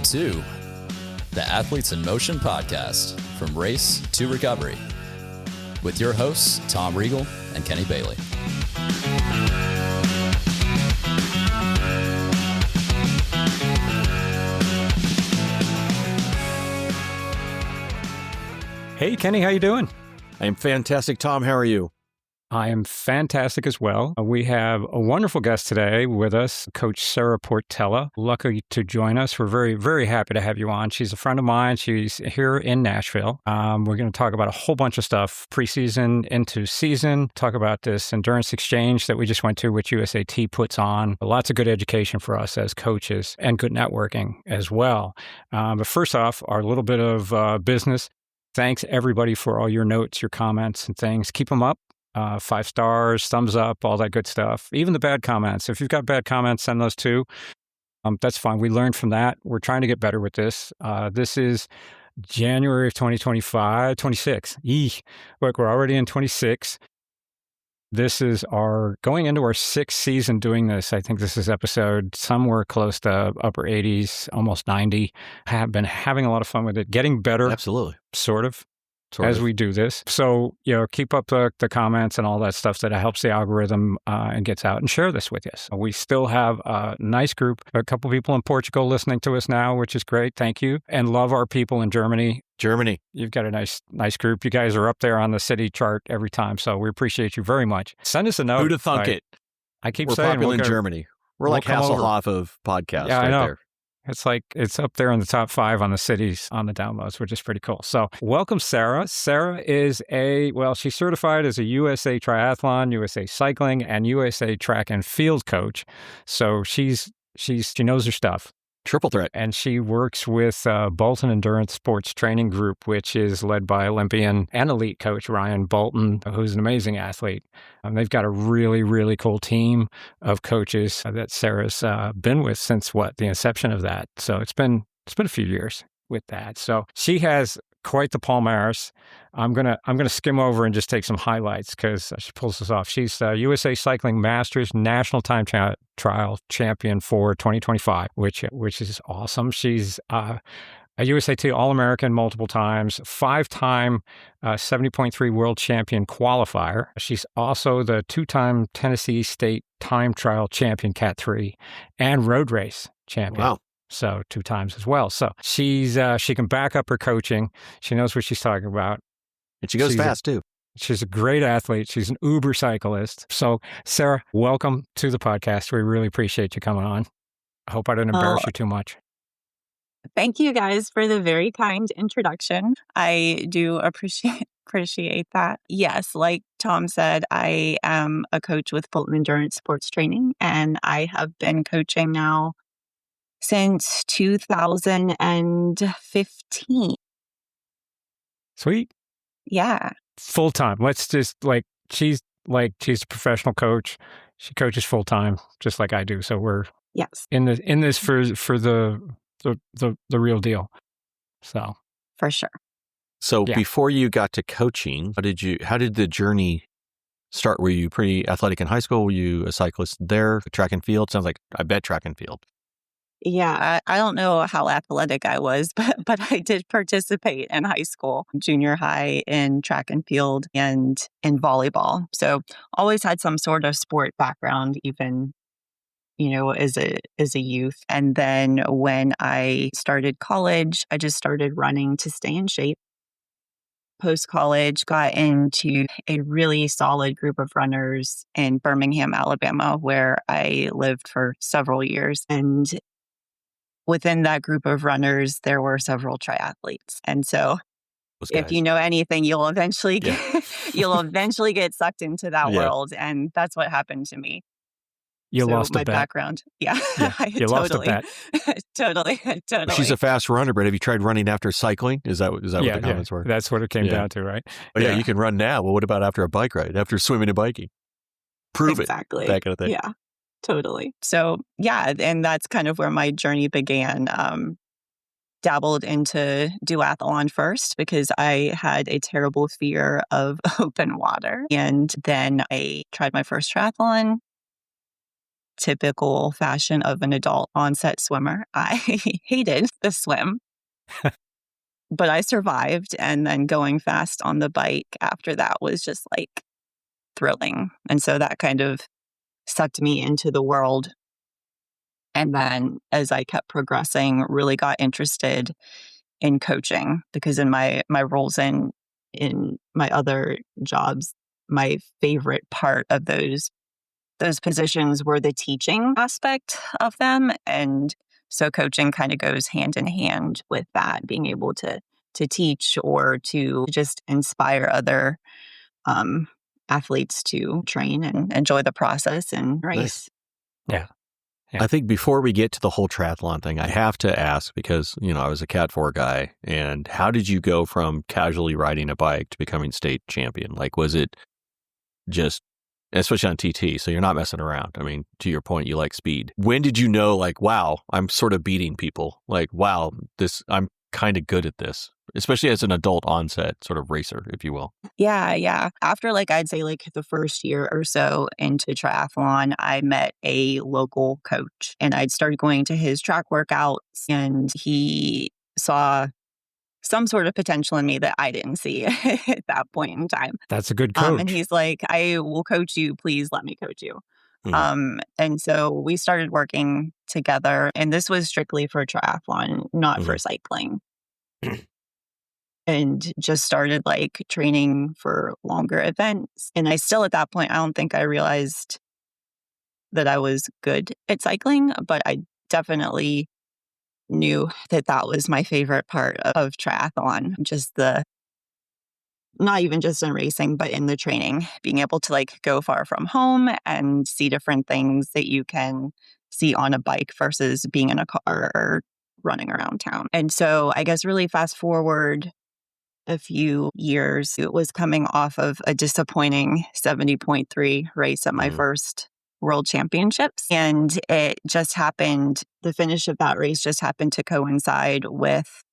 to the Athletes in Motion podcast, From Race to Recovery, with your hosts, Tom Riegel and Kenny Bailey. Hey, Kenny, how you doing? I am fantastic. Tom, how are you? I am fantastic as well. We have a wonderful guest today with us, Coach Sarah Portella. Lucky to join us. We're very, very happy to have you on. She's a friend of mine. She's here in Nashville. We're going to talk about a whole bunch of stuff, preseason into season, talk about this endurance exchange that we just went to, which USAT puts on. Lots of good education for us as coaches and good networking as well. But first off, our little bit of business. Thanks, everybody, for all your notes, your comments, and things. Keep them up. 5 stars, thumbs up, all that good stuff. Even the bad comments. If you've got bad comments, send those too. That's fine. We learned from that. We're trying to get better with this. This is January of 2025, 26. Look, we're already in 26. This is going into our 6th season doing this. I think this is episode somewhere close to upper 80s, almost 90. Have been having a lot of fun with it, getting better. Absolutely. Sort of. As we do this. So, keep up the comments and all that stuff that helps the algorithm and gets out, and share this with you. So we still have a nice group, a couple people in Portugal listening to us now, which is great. Thank you. And love our people in Germany. You've got a nice group. You guys are up there on the city chart every time. So we appreciate you very much. Send us a note. Who'd have thunk it? I keep We're saying popular in Germany. We're like Hasselhoff of podcasts right there. It's like, it's up there in the top 5 on the cities on the downloads, which is pretty cool. So welcome, Sarah. Sarah is she's certified as a USA Triathlon, USA Cycling, and USA Track and Field coach. So she knows her stuff. Triple threat. And she works with Bolton Endurance Sports Training Group, which is led by Olympian and elite coach Ryan Bolton, who's an amazing athlete. They've got a really, really cool team of coaches that Sarah's been with since the inception of that. So it's been a few years with that. So she has quite the palmarès. I'm gonna skim over and just take some highlights because she pulls this off. She's USA Cycling Masters National Time Trial Champion for 2025, which is awesome. She's a USAT All-American multiple times, 5-time 70.3 World Champion qualifier. She's also the 2-time Tennessee State Time Trial Champion Cat 3 and road race champion. Wow. So 2 times as well. So she can back up her coaching. She knows what she's talking about. And she goes fast too. She's a great athlete. She's an uber cyclist. So Sarah, welcome to the podcast. We really appreciate you coming on. I hope I didn't embarrass you too much. Thank you guys for the very kind introduction. I do appreciate that. Yes, like Tom said, I am a coach with Bolton Endurance Sports Training, and I have been coaching now since 2015. Sweet. Yeah. Full time. Let's just she's a professional coach. She coaches full time, just like I do. So we're in this for the real deal. So for sure. So before you got to coaching, how did the journey start? Were you pretty athletic in high school? Were you a cyclist there? Track and field? Sounds like, I bet, track and field. Yeah, I don't know how athletic I was, but I did participate in high school, junior high, in track and field and in volleyball. So always had some sort of sport background, even, as a youth. And then when I started college, I just started running to stay in shape. Post-college, got into a really solid group of runners in Birmingham, Alabama, where I lived for several years. And within that group of runners, there were several triathletes. And so if you know anything, you'll eventually get sucked into that world. And that's what happened to me. You lost a bet. My background. Yeah. You lost a bet. Totally. She's a fast runner, but have you tried running after cycling? Is that what the comments were? That's what it came down to, right? But you can run now. Well, what about after a bike ride, after swimming and biking? Prove it. That kind of thing. Yeah. Totally. So, and that's kind of where my journey began. Dabbled into duathlon first because I had a terrible fear of open water. And then I tried my first triathlon, typical fashion of an adult onset swimmer. I hated the swim, but I survived. And then going fast on the bike after that was just like thrilling. And so that kind of sucked me into the world. And then as I kept progressing, really got interested in coaching, because in my roles in my other jobs, my favorite part of those positions were the teaching aspect of them. And so coaching kind of goes hand in hand with that, being able to teach or to just inspire other athletes to train and enjoy the process and race. Nice. Yeah. Yeah. I think before we get to the whole triathlon thing, I have to ask, because, I was a Cat 4 guy, and how did you go from casually riding a bike to becoming state champion? Like, was it just, especially on TT, so you're not messing around. I mean, to your point, you like speed. When did you know, like, wow, I'm sort of beating people? Like, wow, I'm kind of good at this, especially as an adult onset sort of racer, if you will. Yeah. After I'd say the first year or so into triathlon, I met a local coach and I'd started going to his track workouts, and he saw some sort of potential in me that I didn't see at that point in time. That's a good coach. And he's like, I will coach you. Please let me coach you. Mm-hmm. And so we started working together, and this was strictly for triathlon, not for cycling. And just started training for longer events. And I still, at that point, I don't think I realized that I was good at cycling, but I definitely knew that was my favorite part of triathlon. Just not even just in racing, but in the training, being able to go far from home and see different things that you can see on a bike versus being in a car or running around town. And so I guess really fast forward a few years, it was coming off of a disappointing 70.3 race at my first World Championships. And it just happened, the finish of that race just happened to coincide with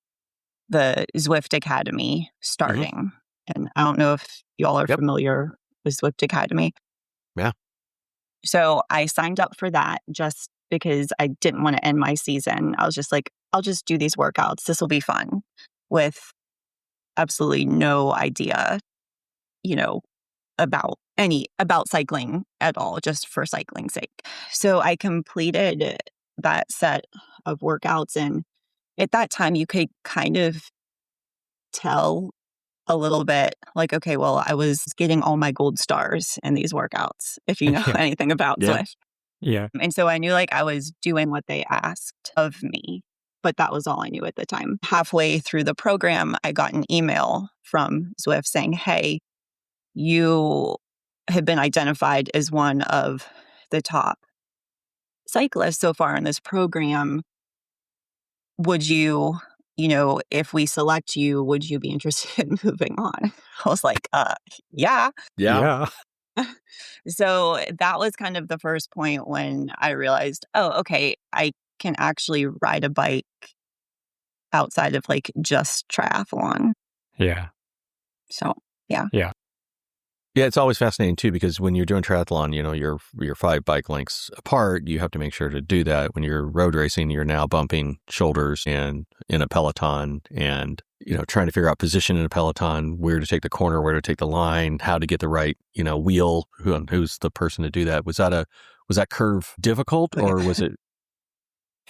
the Zwift Academy starting. And I don't know if y'all are familiar with Zwift Academy. Yeah. So I signed up for that just because I didn't want to end my season. I was just like, I'll just do these workouts. This will be fun, with absolutely no idea, about cycling at all, just for cycling's sake. So I completed that set of workouts. And at that time, you could kind of tell a little bit okay, well, I was getting all my gold stars in these workouts, if you know anything about Zwift. Yeah. And so I knew I was doing what they asked of me, but that was all I knew at the time. Halfway through the program, I got an email from Zwift saying, hey, you have been identified as one of the top cyclists so far in this program. Would you, if we select you, would you be interested in moving on? I was like, yeah. Yeah. So that was kind of the first point when I realized, oh, okay, I can actually ride a bike outside of just triathlon. Yeah. So, yeah. Yeah. Yeah, it's always fascinating too, because when you're doing triathlon, you're 5 bike lengths apart. You have to make sure to do that. When you're road racing, you're now bumping shoulders and in a peloton, and trying to figure out position in a peloton, where to take the corner, where to take the line, how to get the right wheel, who's the person to do that. Was that curve difficult, or was it?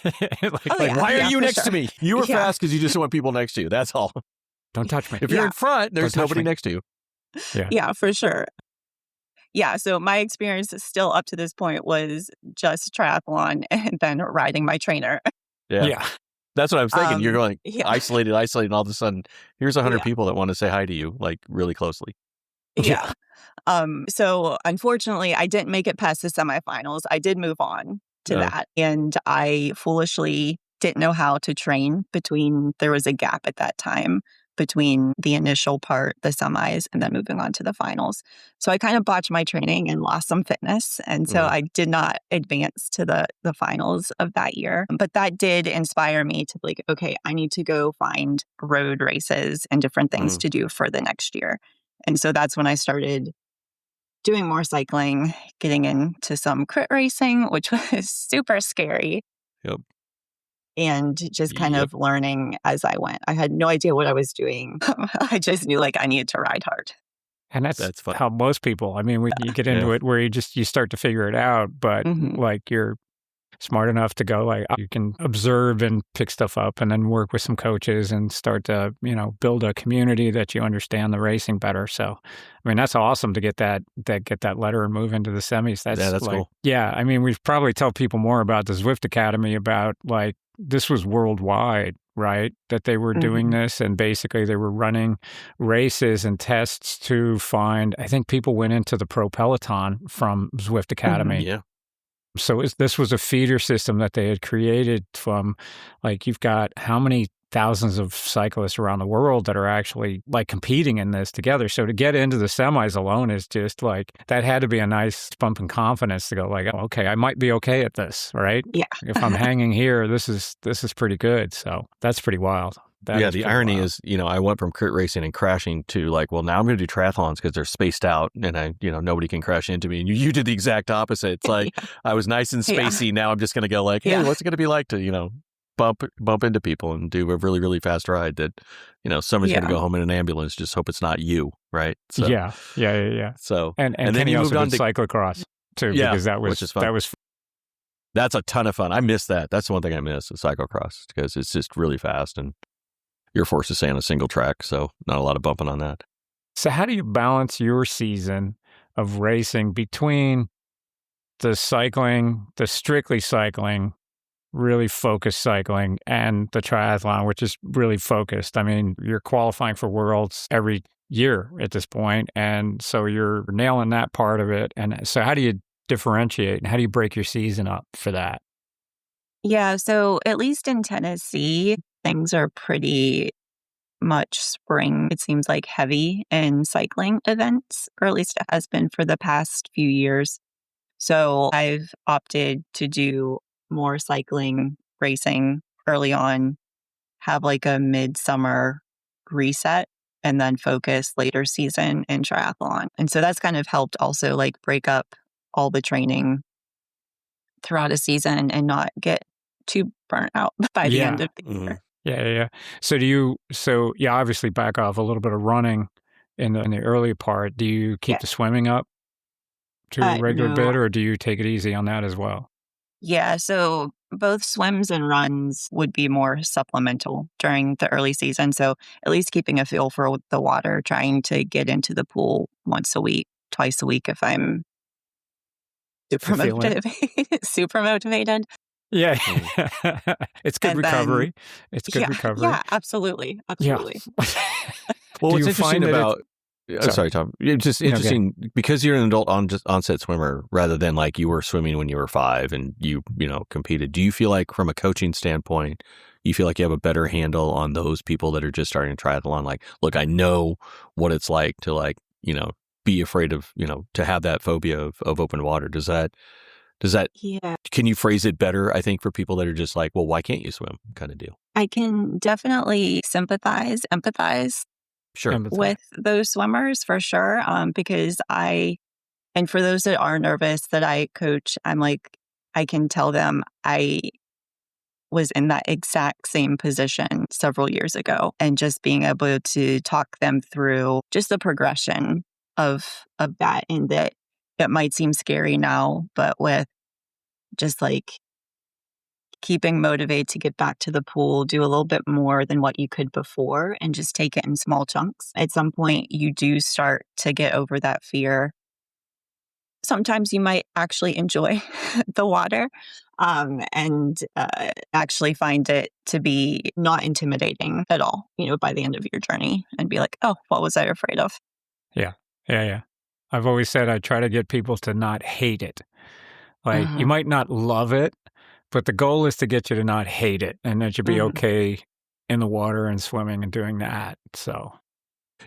Why are you next to me? You were fast because you just want people next to you. That's all. Don't touch me. If you're in front, there's nobody next to you. Yeah, for sure. Yeah, so my experience still up to this point was just triathlon and then riding my trainer. Yeah. That's what I was thinking. You're going isolated, and all of a sudden, here's 100 people that want to say hi to you, really closely. Yeah. So unfortunately, I didn't make it past the semifinals. I did move on to that. And I foolishly didn't know how to train there was a gap at that time between the initial part, the semis, and then moving on to the finals. So I kind of botched my training and lost some fitness. And so I did not advance to the finals of that year. But that did inspire me to okay, I need to go find road races and different things to do for the next year. And so that's when I started doing more cycling, getting into some crit racing, which was super scary. Yep. And just kind Yep. of learning as I went. I had no idea what I was doing. I just knew like I needed to ride hard. And That's fun. how most people, I mean, when you get into it where you start to figure it out, but like you're smart enough to go like you can observe and pick stuff up and then work with some coaches and start to, build a community that you understand the racing better. So, I mean, that's awesome to get that letter and move into the semis. That's like, cool. Yeah. I mean, we probably tell people more about the Zwift Academy about like, this was worldwide, right? That they were doing this and basically they were running races and tests to find, I think people went into the Pro Peloton from Zwift Academy. Yeah. So this was a feeder system that they had created from like, you've got how many thousands of cyclists around the world that are actually like competing in this together. So to get into the semis alone is just like, that had to be a nice bump in confidence to go like, oh, okay, I might be okay at this, right? Yeah. If I'm hanging here, this is pretty good. So that's pretty wild. The irony is, I went from crit racing and crashing to like, well, now I'm going to do triathlons because they're spaced out and nobody can crash into me. And you did the exact opposite. It's like, I was nice and spacey. Now I'm just going to go like, hey, what's it going to be like to, bump into people and do a really, really fast ride that, somebody's going to go home in an ambulance. Just hope it's not you. Right. So, Yeah. So, and then Kenny you also moved on did to cyclocross too, Yeah, because that was, which is fun. that was, That's a ton of fun. I miss that. That's the one thing I miss is cyclocross because it's just really fast and you're forced to stay on a single track. So not a lot of bumping on that. So how do you balance your season of racing between the cycling, the strictly cycling, really focused cycling, and the triathlon, which is really focused? I mean, you're qualifying for worlds every year at this point, and so you're nailing that part of it. And so how do you differentiate and how do you break your season up for that? Yeah. So at least in Tennessee, things are pretty much spring. It seems like heavy in cycling events, or at least it has been for the past few years. So I've opted to do more cycling racing early on, have like a midsummer reset, and then focus later season in triathlon. And so that's kind of helped also like break up all the training throughout a season and not get too burnt out by the end of the year. Yeah. So obviously back off a little bit of running in the early part. Do you keep the swimming up to a regular bit, or do you take it easy on that as well? Yeah, so both swims and runs would be more supplemental during the early season. So at least keeping a feel for the water, trying to get into the pool once a week, twice a week if I'm super motivated. Yeah. It's good recovery. It's good recovery. Yeah, absolutely. Yeah. Well, what's you interesting find that about... Sorry, Tom. It's just interesting because you're an adult onset swimmer rather than like you were swimming when you were 5 and you competed. Do you feel like from a coaching standpoint, you feel like you have a better handle on those people that are just starting triathlon? Like, look, I know what it's like to be afraid of, to have that phobia of open water. Does that, can you phrase it better? I think for people that are just like, well, why can't you swim kind of deal? I can definitely empathize with those swimmers for sure. Because and for those that are nervous that I coach, I'm like, I can tell them I was in that exact same position several years ago, and just being able to talk them through just the progression of that, and that it might seem scary now, but with just like keeping motivated to get back to the pool, do a little bit more than what you could before, and just take it in small chunks. At some point, you do start to get over that fear. Sometimes you might actually enjoy the water and actually find it to be not intimidating at all, by the end of your journey, and be like, oh, what was I afraid of? Yeah. I've always said I try to get people to not hate it. Like, you might not love it, but the goal is to get you to not hate it and that you'll be okay in the water and swimming and doing that. So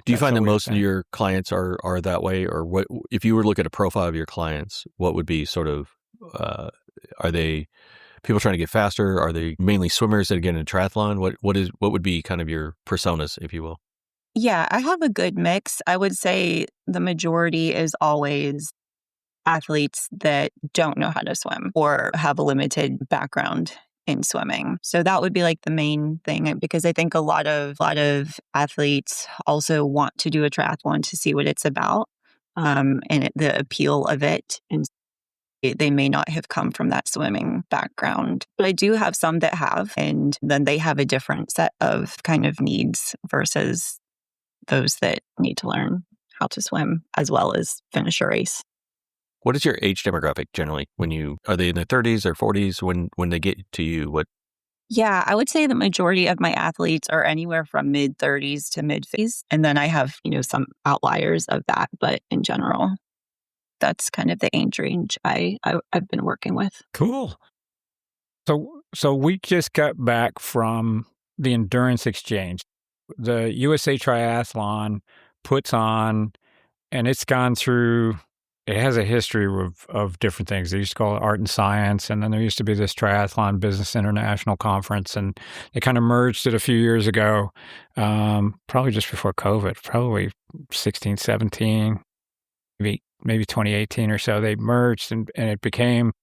do you find that most of your clients are that way? Or what, if you were to look at a profile of your clients, what would be sort of, are they people trying to get faster? Are they mainly swimmers that get into triathlon? What would be kind of your personas, if you will? Yeah, I have a good mix. I would say the majority is always athletes that don't know how to swim or have a limited background in swimming. So that would be like the main thing because I think a lot of athletes also want to do a triathlon to see what it's about, the appeal of it. And they may not have come from that swimming background. But I do have some that have, and then they have a different set of kind of needs versus those that need to learn how to swim as well as finish a race. What is your age demographic generally? Are they in their 30s or 40s when they get to you? What? Yeah, I would say the majority of my athletes are anywhere from mid 30s to mid 50s. And then I have, some outliers of that. But in general, that's kind of the age range I've been working with. Cool. So we just got back from the Endurance Exchange. The USA Triathlon puts on, and it's gone through, it has a history of different things. They used to call it Art and Science, and then there used to be this Triathlon Business International Conference, and they kind of merged it a few years ago, probably just before COVID, probably 16, 17, maybe 2018 or so. They merged, and it became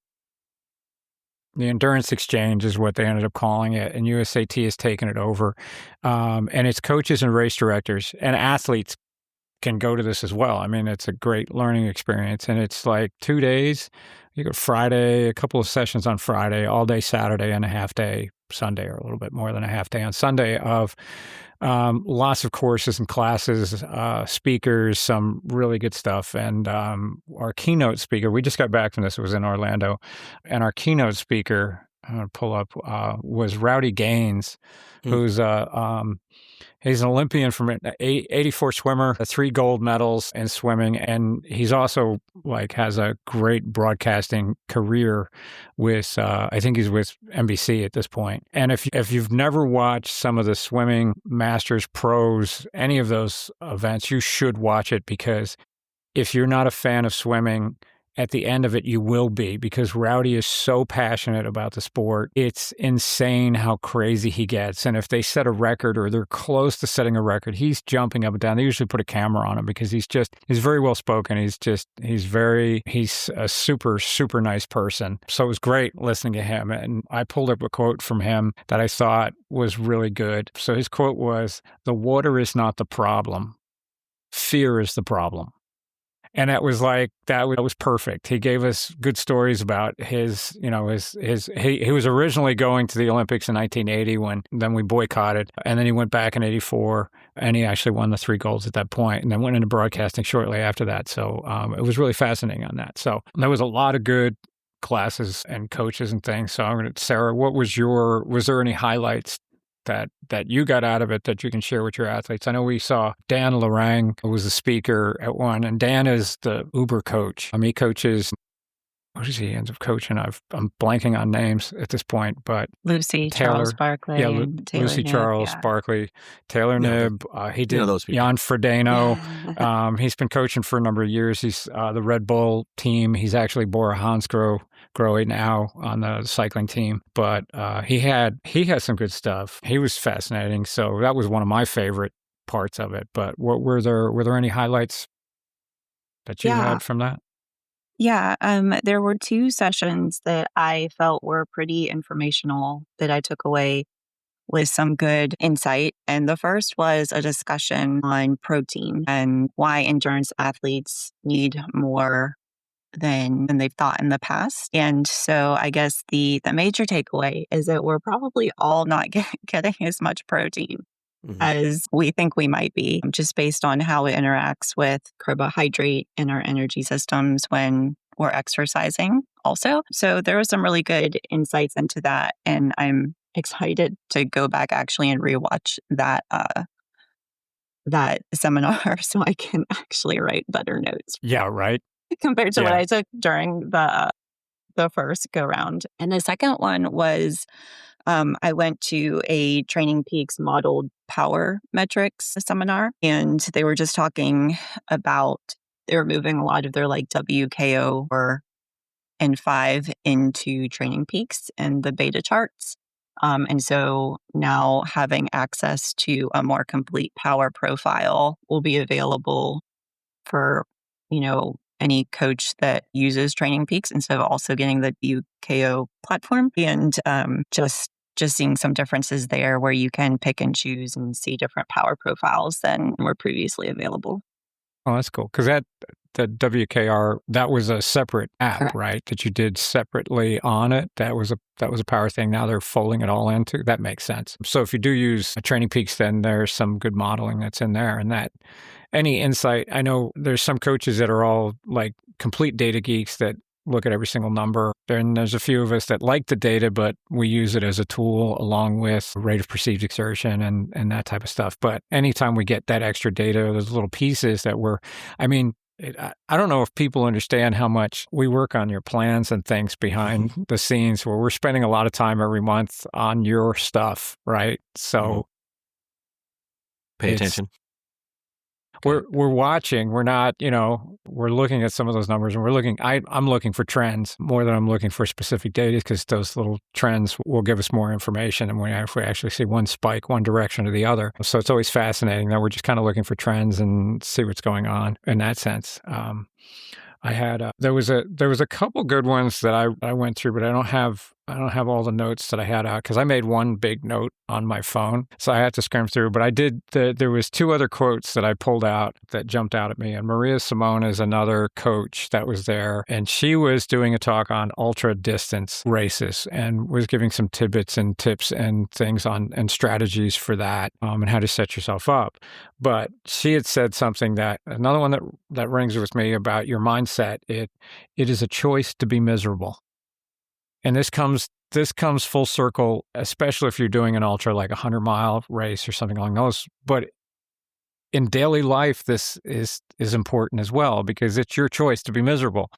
the Endurance Exchange is what they ended up calling it, and USAT has taken it over. And it's coaches and race directors and athletes can go to this as well. I mean, it's a great learning experience, and it's like 2 days. You go Friday, a couple of sessions on Friday, all day Saturday, and a half day Sunday, or a little bit more than a half day on Sunday of lots of courses and classes, speakers, some really good stuff. And our keynote speaker, we just got back from this, it was in Orlando, and our keynote speaker, I'm going to pull up, was Rowdy Gaines, who's he's an Olympian from 84 swimmer, 3 gold medals in swimming, and he's also has a great broadcasting career with I think he's with NBC at this point. And if you've never watched some of the swimming masters, pros, any of those events, you should watch it, because if you're not a fan of swimming, at the end of it, you will be, because Rowdy is so passionate about the sport. It's insane how crazy he gets. And if they set a record or they're close to setting a record, he's jumping up and down. They usually put a camera on him because he's very well spoken. He's a super, super nice person. So it was great listening to him. And I pulled up a quote from him that I thought was really good. So his quote was, "The water is not the problem. Fear is the problem." And that was perfect. He gave us good stories about he was originally going to the Olympics in 1980 then we boycotted. And then he went back in 84 and he actually won the 3 golds at that point, and then went into broadcasting shortly after that. So it was really fascinating on that. So there was a lot of good classes and coaches and things. So Sarah, was there any highlights that you got out of it that you can share with your athletes? I know we saw Dan Lorang, who was a speaker at one, and Dan is the Uber coach. He coaches, what does he end up coaching? I'm blanking on names at this point, but Lucy, Taylor, Charles Barkley, and Taylor Lucy, Knibb, Charles, Barkley, Taylor Knibb. He did those people. Jan Frodeno. He's been coaching for a number of years. He's the Red Bull team. He's actually Bora Hansgrohe now on the cycling team, but he had some good stuff. He was fascinating. So that was one of my favorite parts of it. But were there any highlights that you had from that? Yeah, there were 2 sessions that I felt were pretty informational that I took away with some good insight. And the first was a discussion on protein and why endurance athletes need more than they've thought in the past. And so I guess the major takeaway is that we're probably all not getting as much protein as we think we might be, just based on how it interacts with carbohydrate in our energy systems when we're exercising also. So there was some really good insights into that. And I'm excited to go back actually and rewatch that seminar so I can actually write better notes. Yeah, right. Compared to what I took during the first go round. And the second one was I went to a Training Peaks modeled power metrics seminar, and they were just talking about, they were moving a lot of their WKO or N5 into Training Peaks and the beta charts. And so now having access to a more complete power profile will be available for, any coach that uses Training Peaks instead of also getting the UKO platform. And just seeing some differences there where you can pick and choose and see different power profiles than were previously available. Oh, that's cool. Because the WKR, that was a separate app, Correct. right? That you did separately on it. That was a power thing. Now they're folding it all into. That makes sense. So if you do use Training Peaks, then there's some good modeling that's in there. And that any insight, I know there's some coaches that are all like complete data geeks that look at every single number. Then there's a few of us that like the data, but we use it as a tool along with rate of perceived exertion and that type of stuff. But anytime we get that extra data, those little pieces that I don't know if people understand how much we work on your plans and things behind the scenes where we're spending a lot of time every month on your stuff, right? So pay attention. We're watching. We're not, we're looking at some of those numbers, and I'm looking for trends more than I'm looking for specific data, because those little trends will give us more information, and if we actually see one spike, one direction or the other. So it's always fascinating that we're just kind of looking for trends and see what's going on in that sense. I had there was a couple good ones that I went through, but I don't have all the notes that I had out because I made one big note on my phone, so I had to skim through. But I did. There was two other quotes that I pulled out that jumped out at me. And Maria Simone is another coach that was there, and she was doing a talk on ultra distance races and was giving some tidbits and tips and things on and strategies for that, and how to set yourself up. But she had said something another one that rings with me about your mindset. It is a choice to be miserable. And this comes full circle, especially if you're doing an ultra like 100-mile race or something along those. But in daily life, this is important as well, because it's your choice to be miserable.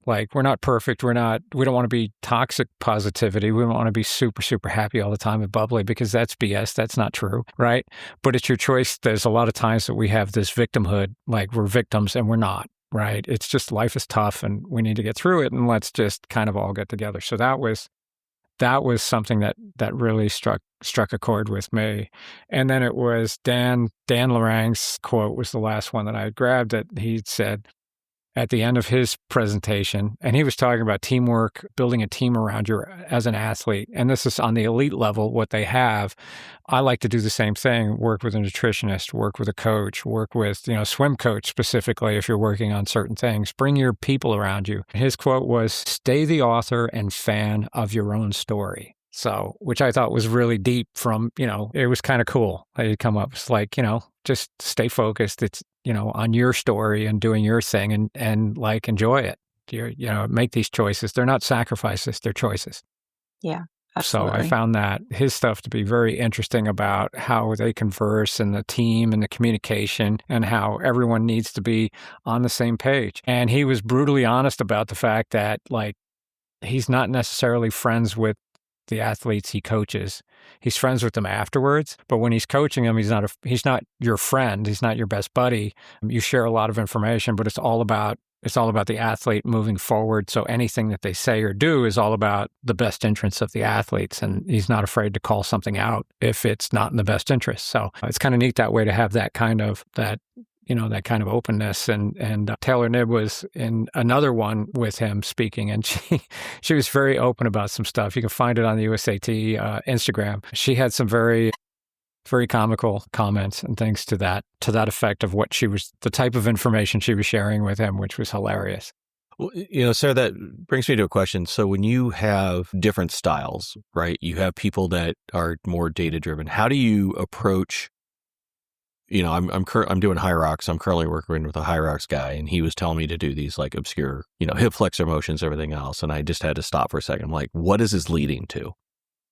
Like, we're not perfect. We don't want to be toxic positivity. We don't want to be super, super happy all the time and bubbly, because that's BS. That's not true, right? But it's your choice. There's a lot of times that we have this victimhood, like we're victims, and we're not. Right. It's just life is tough and we need to get through it, and let's just kind of all get together. So that was something that really struck a chord with me. And then it was Dan Lorang's quote was the last one that I grabbed, that he said at the end of his presentation, and he was talking about teamwork, building a team around you as an athlete. And this is on the elite level, what they have. I like to do the same thing, work with a nutritionist, work with a coach, work with, swim coach specifically if you're working on certain things. Bring your people around you. His quote was, "Stay the author and fan of your own story." So, which I thought was really deep from, it was kind of cool. He'd come up, it's like, just stay focused. It's, on your story and doing your thing and like, enjoy it. Make these choices. They're not sacrifices, they're choices. Yeah, absolutely. So I found that his stuff to be very interesting about how they converse and the team and the communication and how everyone needs to be on the same page. And he was brutally honest about the fact that, like, he's not necessarily friends with the athletes he coaches. He's friends with them afterwards, but when he's coaching them, he's not your friend. He's not your best buddy. You share a lot of information, but it's all about the athlete moving forward. So anything that they say or do is all about the best interests of the athletes, and he's not afraid to call something out if it's not in the best interest. So it's kind of neat that way to have that kind of openness. And Taylor Knibb was in another one with him speaking, and she was very open about some stuff. You can find it on the USAT Instagram. She had some very, very comical comments and things to that effect of the type of information she was sharing with him, which was hilarious. Well, Sarah, that brings me to a question. So when you have different styles, right, you have people that are more data driven. How do you approach? I'm doing high rocks. I'm currently working with a high rocks guy, and he was telling me to do these like obscure, hip flexor motions, everything else. And I just had to stop for a second. I'm like, what is this leading to?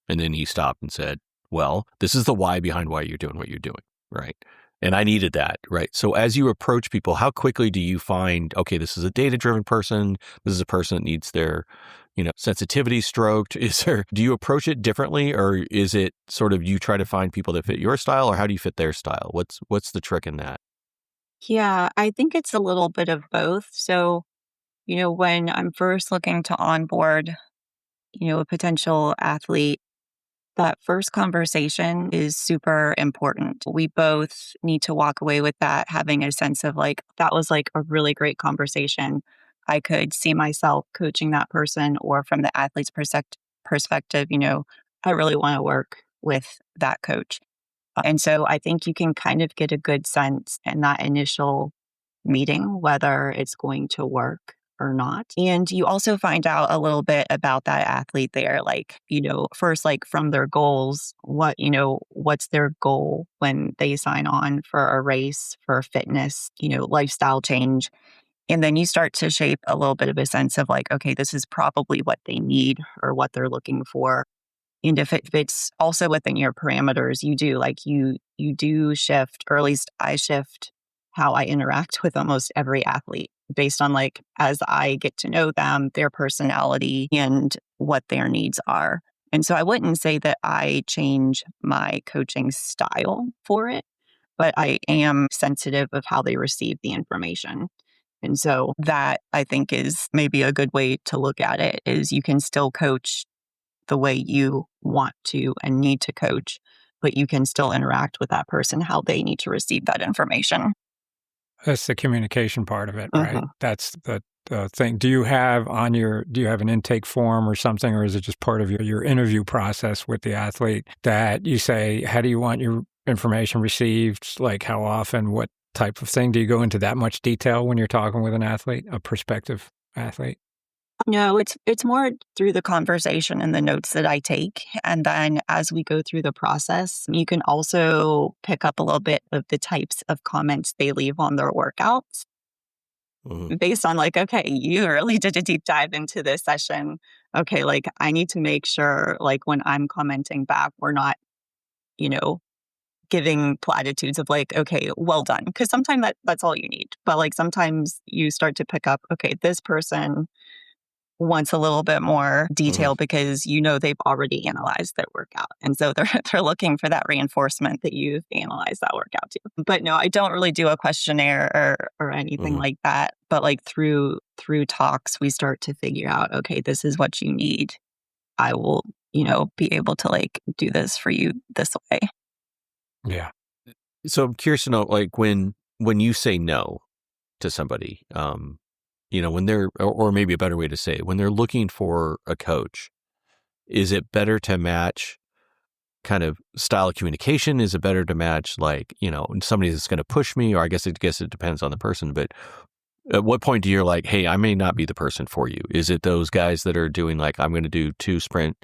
And then he stopped and said, well, this is the why behind why you're doing what you're doing. Right. And I needed that. Right. So as you approach people, how quickly do you find, okay, this is a data driven person. This is a person that needs their, sensitivity stroked? Do you approach it differently, or is it sort of you try to find people that fit your style, or how do you fit their style? What's the trick in that? Yeah, I think it's a little bit of both. So, when I'm first looking to onboard, a potential athlete, That first conversation is super important. We both need to walk away with that having a sense of like, that was like a really great conversation. I could see myself coaching that person, or from the athlete's perspective, I really want to work with that coach. And so I think you can kind of get a good sense in that initial meeting whether it's going to work or not. And you also find out a little bit about that athlete there, like, first, like from their goals, what's their goal when they sign on for a race, for fitness, lifestyle change. And then you start to shape a little bit of a sense of like, okay, this is probably what they need or what they're looking for. And if it fits also within your parameters, you do shift, or at least I shift how I interact with almost every athlete based on like, as I get to know them, their personality and what their needs are. And so I wouldn't say that I change my coaching style for it, but I am sensitive of how they receive the information. And so that I think is maybe a good way to look at it, is you can still coach the way you want to and need to coach, but you can still interact with that person how they need to receive that information. That's the communication part of it, right? Mm-hmm. That's the thing. Do you have an intake form or something, or is it just part of your interview process with the athlete that you say, how do you want your information received? Like how often, what type of thing? Do you go into that much detail when you're talking with an athlete, a prospective athlete? No, it's more through the conversation and the notes that I take. And then as we go through the process, you can also pick up a little bit of the types of comments they leave on their workouts based on like, okay, you really did a deep dive into this session. Okay, like I need to make sure like when I'm commenting back, we're not, giving platitudes of like, okay, well done. Because sometimes that's all you need. But like sometimes you start to pick up, okay, this person wants a little bit more detail because they've already analyzed their workout. And so they're looking for that reinforcement that you've analyzed that workout too. But no, I don't really do a questionnaire or anything like that. But like through talks, we start to figure out, okay, this is what you need. I will, be able to like do this for you this way. Yeah. So I'm curious to know, like when you say no to somebody, when they're, or maybe a better way to say it, when they're looking for a coach, is it better to match kind of style of communication? Is it better to match like, somebody that's going to push me? Or I guess it depends on the person, but at what point do you like, hey, I may not be the person for you? Is it those guys that are doing like, I'm going to do 2 sprint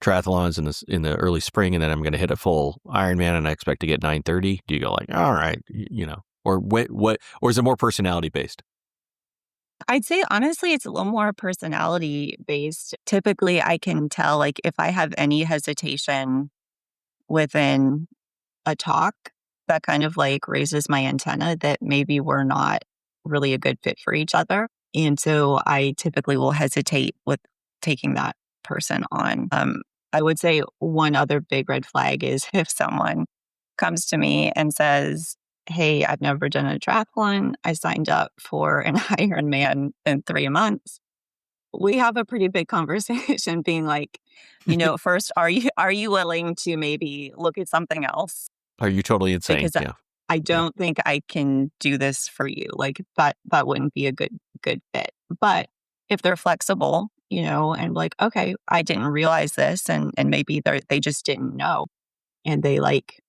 triathlons in the early spring, and then I'm going to hit a full Ironman and I expect to get 9:30? Do you go like, all right, or what, or is it more personality based? I'd say honestly, it's a little more personality based. Typically, I can tell like if I have any hesitation within a talk, that kind of like raises my antenna that maybe we're not really a good fit for each other. And so I typically will hesitate with taking that person on. I would say one other big red flag is if someone comes to me and says, hey, I've never done a triathlon. I signed up for an Ironman in 3 months. We have a pretty big conversation being like, first, are you willing to maybe look at something else? Are you totally insane? Because Yeah. I don't think I can do this for you. Like that wouldn't be a good fit. But if they're flexible, and like, okay, I didn't realize this, and maybe they just didn't know, and they like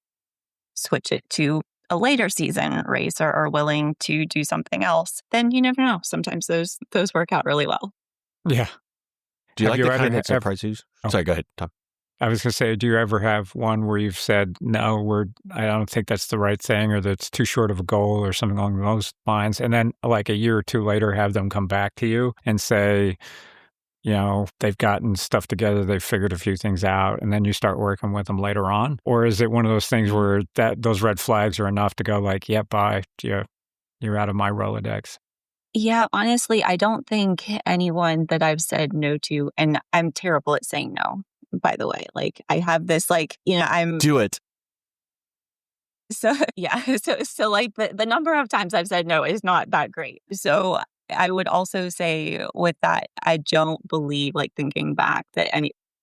switch it to a later season race or are willing to do something else, then you never know. Sometimes those work out really well. Yeah. Do you Have like you the kind ever that surprises? Oh. Sorry, go ahead, Tom. I was going to say, do you ever have one where you've said, no, I don't think that's the right thing, or that's too short of a goal or something along those lines, and then like a year or two later have them come back to you and say, they've gotten stuff together, they've figured a few things out, and then you start working with them later on? Or is it one of those things where those red flags are enough to go like, yep, bye, you're out of my Rolodex? Yeah, honestly, I don't think anyone that I've said no to, and I'm terrible at saying no, by the way. Like I have this like, I'm Do it. so yeah. So like the number of times I've said no is not that great. So I would also say with that, I don't believe, like thinking back, that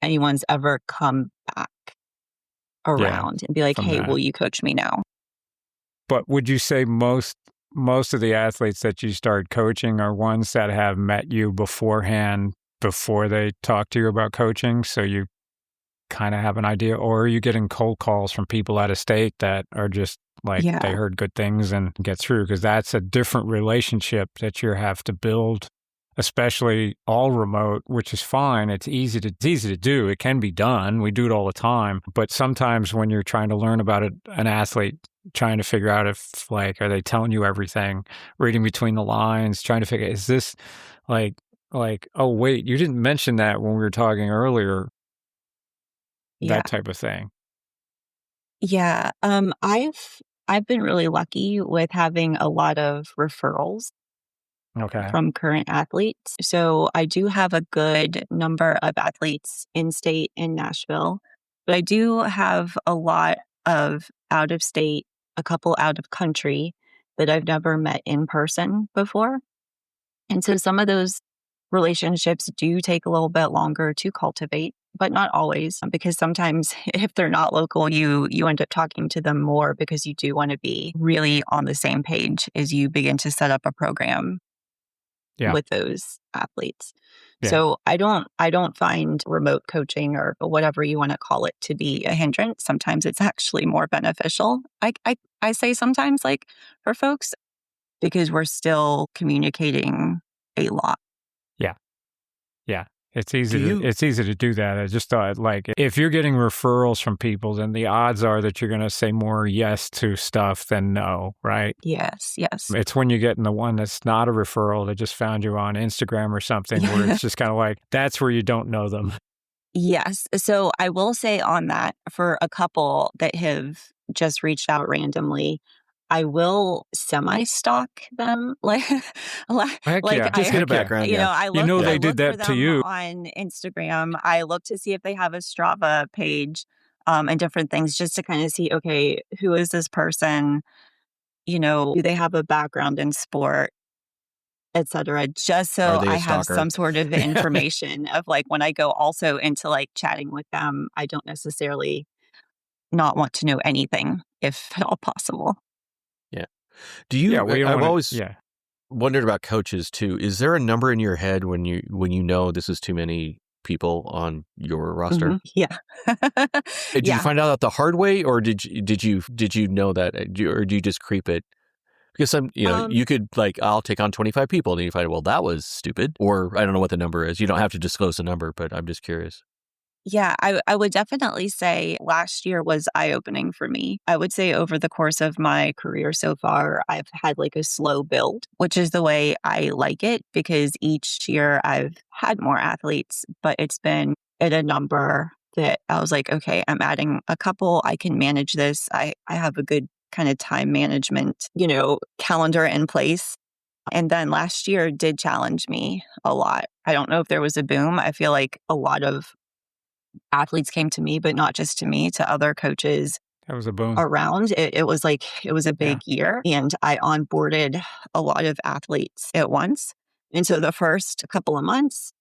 anyone's ever come back around and be like, from hey, that. will you coach me now? But would you say most of the athletes that you start coaching are ones that have met you beforehand before they talk to you about coaching, so you kind of have an idea? Or are you getting cold calls from people out of state that are just like Yeah. they heard good things and get through? Because that's a different relationship that you have to build, especially all remote, which is fine. It's easy to do. It can be done. We do it all the time. But sometimes when you're trying to learn about an athlete, trying to figure out if, like, are they telling you everything, reading between the lines, trying to figure, is this like, oh, wait, you didn't mention that when we were talking earlier, Yeah. that type of thing. Yeah. I've been really lucky with having a lot of referrals Okay. from current athletes. So I do have a good number of athletes in state in Nashville, but I do have a lot of out of state, a couple out of country that I've never met in person before. And so some of those relationships do take a little bit longer to cultivate, but not always, because sometimes if they're not local, you end up talking to them more because you do want to be really on the same page as you begin to set up a program with those athletes. Yeah. So I don't find remote coaching or whatever you want to call it to be a hindrance. Sometimes it's actually more beneficial. I say sometimes, like, for folks, because we're still communicating a lot. Yeah. It's easy to do that. I just thought, like, if you're getting referrals from people, then the odds are that you're going to say more yes to stuff than no, right? Yes. It's when you get in the one that's not a referral that just found you on Instagram or something, where it's just kind of like, that's where you don't know them. Yes. So I will say on that, for a couple that have just reached out randomly, I will semi-stalk them. Heck Like yeah. Just I, get a background. you know, I look, they I did look that for to them you. on Instagram. I look to see if they have a Strava page, and different things, just to kind of see, okay, who is this person? You know, do they have a background in sport, et cetera, just Are so they I a have stalker? some sort of information of, like, when I go also into like chatting with them, I don't necessarily not want to know anything if at all possible. Yeah. Do you? Yeah, we I've want always yeah. wondered about coaches too. Is there a number in your head when you know this is too many people on your roster? Mhm. Yeah. Did you Yeah. find out the hard way, or did you know that, or do you just creep it? Because you could, like, I'll take on 25 people, and then you find, well, that was stupid, or I don't know what the number is. You don't have to disclose the number, but I'm just curious. Yeah, I would definitely say last year was eye-opening for me. I would say over the course of my career so far, I've had like a slow build, which is the way I like it, because each year I've had more athletes, but it's been at a number that I was like, okay, I'm adding a couple. I can manage this. I have a good kind of time management, calendar in place. And then last year did challenge me a lot. I don't know if there was a boom. I feel like a lot of athletes came to me, but not just to me, to other coaches That was a boom. around. It was a big year, and I onboarded a lot of athletes at once. And so the first couple of months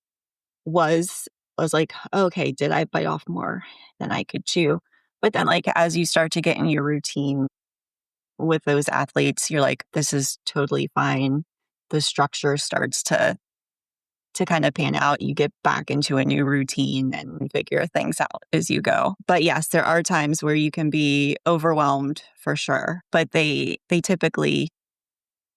was like, okay, did I bite off more than I could chew? But then, like, as you start to get in your routine with those athletes, you're like, this is totally fine. The structure starts to kind of pan out. You get back into a new routine and figure things out as you go. But yes, there are times where you can be overwhelmed for sure, but they typically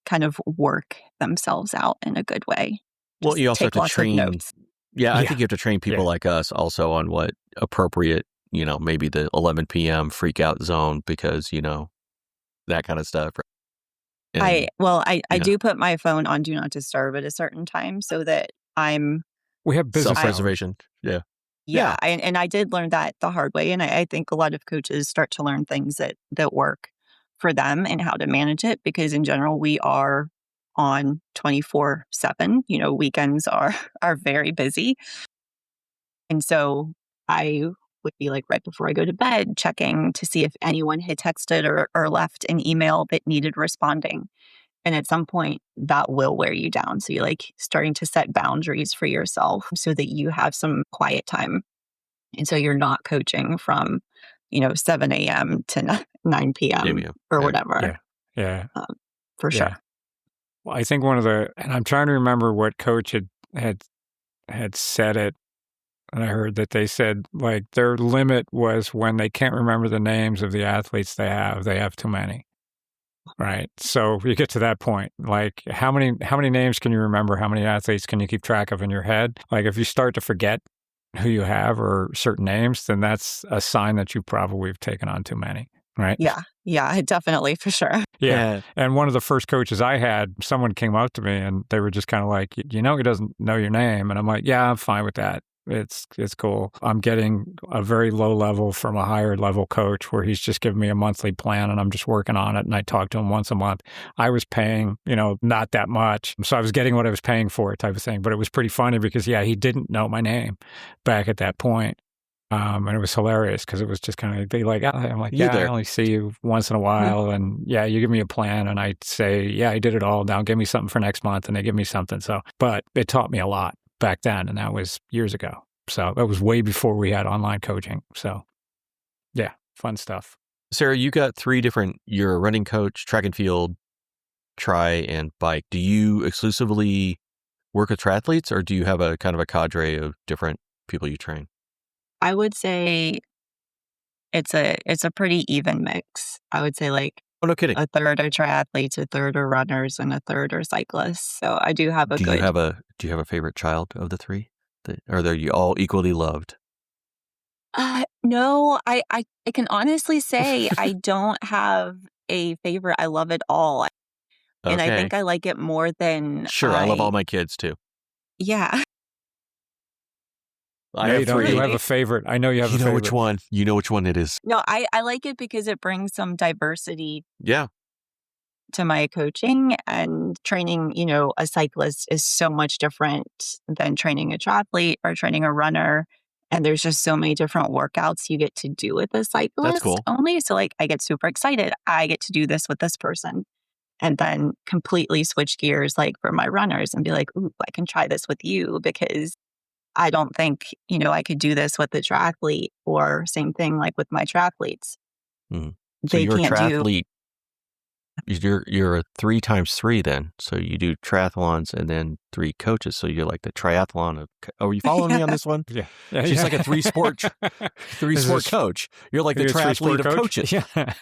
kind of work themselves out in a good way. Well, Just you also have take to lots of train. notes. Yeah, I Yeah. think you have to train people Yeah. like us also on what appropriate, maybe the 11 p.m. freak out zone, because, that kind of stuff. And, I do put my phone on do not disturb at a certain time so that I'm We have business hours. self-preservation. Yeah. Yeah, and I did learn that the hard way, and I think a lot of coaches start to learn things that work for them and how to manage it, because in general we are on 24/7. Weekends are very busy, and so I would be like right before I go to bed checking to see if anyone had texted or left an email that needed responding. And at some point, that will wear you down. So you're like starting to set boundaries for yourself so that you have some quiet time. And so you're not coaching from, 7 a.m. to 9 p.m. Yeah. or Yeah. whatever. Yeah. For Yeah. sure. Well, I think and I'm trying to remember what coach had said it. And I heard that they said like their limit was when they can't remember the names of the athletes they have too many. Right. So you get to that point, like how many names can you remember? How many athletes can you keep track of in your head? Like if you start to forget who you have or certain names, then that's a sign that you probably have taken on too many. Right. Yeah, definitely, for sure. Yeah. And one of the first coaches I had, someone came up to me and they were just kind of like, he doesn't know your name. And I'm like, yeah, I'm fine with that. It's cool. I'm getting a very low level from a higher level coach where he's just giving me a monthly plan and I'm just working on it. And I talk to him once a month. I was paying, not that much. So I was getting what I was paying for type of thing. But it was pretty funny because, he didn't know my name back at that point. And it was hilarious because it was just kind of be like, I'm like, I only see you once in a while. And you give me a plan and I say, I did it all. Now give me something for next month. And they give me something. So, but it taught me a lot back then. And that was years ago. So that was way before we had online coaching. So fun stuff. Sarah, you got you're a running coach, track and field, tri and bike. Do you exclusively work with triathletes or do you have a kind of a cadre of different people you train? I would say it's a pretty even mix. I would say like Oh, no kidding. a third are triathletes, a third are runners, and a third are cyclists. So I do have Do you have a favorite child of the three? Or are you all equally loved? No, I can honestly say I don't have a favorite. I love it all. And I think I like it more than Sure, I love all my kids too. Yeah. I have three. You have a favorite. I know you have a favorite. You know which one. You know which one it is. No, I like it because it brings some diversity Yeah. to my coaching, and training, a cyclist is so much different than training a triathlete or training a runner. And there's just so many different workouts you get to do with a cyclist. That's cool. Only. So like I get super excited. I get to do this with this person. And then completely switch gears like for my runners and be like, ooh, I can try this with you because I don't think, I could do this with the triathlete, or same thing like with my triathletes. So They you're a can't triathlete. You're a 3x3 then. So you do triathlons and then 3 coaches. So you're like the triathlon of. Oh, are you following me on this one? Yeah. She's like a 3-sport coach. You're like the triathlete of coaches. Yeah.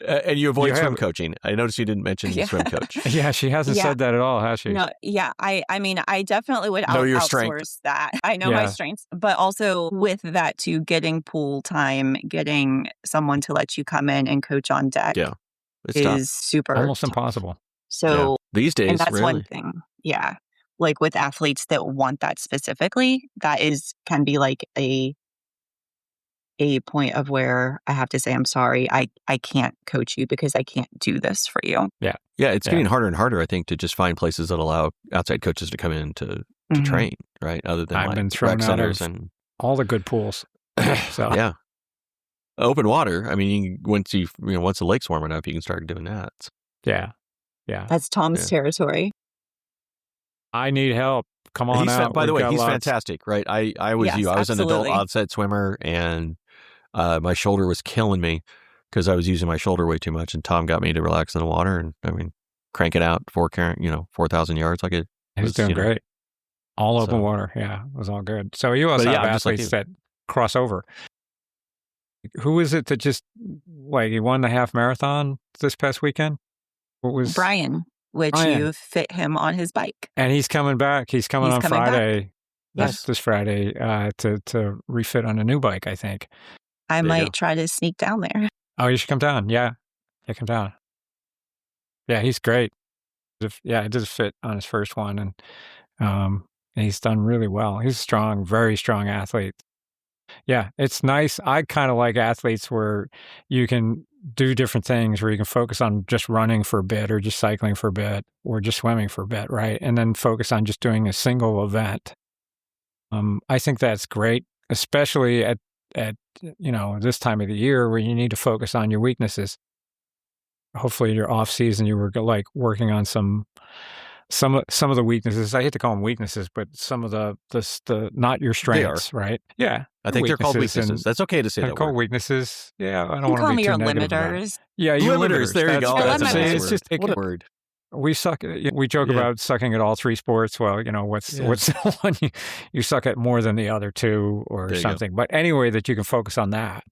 And you avoid swim coaching. I noticed you didn't mention the swim coach. Yeah, she hasn't said that at all, has she? No, yeah. I mean, I definitely would Know your outsource strength. that. I know my strengths, but also with that too, getting pool time, getting someone to let you come in and coach on deck It's tough. is super almost tough. impossible. So these days, and that's really. one thing. Yeah. Like with athletes that want that specifically, that can be like a point of where I have to say, I'm sorry, I can't coach you because I can't do this for you. Yeah, it's getting harder and harder, I think, to just find places that allow outside coaches to come in to train, right? Other than I've been like thrown rec out centers of and all the good pools. So yeah, open water. I mean, once the lake's warm enough, you can start doing that. yeah. That's Tom's territory. I need help. Come on out. By the way, We've got he's lots. fantastic, right? I was Yes, you. I was an adult absolutely. onset swimmer, and my shoulder was killing me because I was using my shoulder way too much. And Tom got me to relax in the water, and I mean, crank it out 4,000 yards like it. He was doing great. All open water. Yeah, it was all good. So you also have athletes that cross over. Who is it that just he won the half marathon this past weekend? What was Brian, which you fit him on his bike. And he's coming back. He's coming on Friday. Yes. This Friday to refit on a new bike, I think. I might try to sneak down there. Oh, you should come down. Yeah, come down. Yeah, he's great. Yeah, it does fit on his first one, and he's done really well. He's a strong, very strong athlete. Yeah, it's nice. I kind of like athletes where you can do different things, where you can focus on just running for a bit or just cycling for a bit or just swimming for a bit, right? And then focus on just doing a single event. I think that's great, especially at this time of the year where you need to focus on your weaknesses. Hopefully your off season, you were working on some some of the weaknesses. I hate to call them weaknesses, but some of the not your strengths, right? Yeah, I think they're called weaknesses. and That's okay to say they're that called word. weaknesses. Yeah, I You don't can want call to be me too your negative about it. limiters. Yeah, your Limiters. There you go. That's That's a a nice nice it's word. just What a word. we suck. We joke Yeah. about sucking at all three sports. Well, what's the one you suck at more than the other two or There you something. But anyway, that you can focus on that.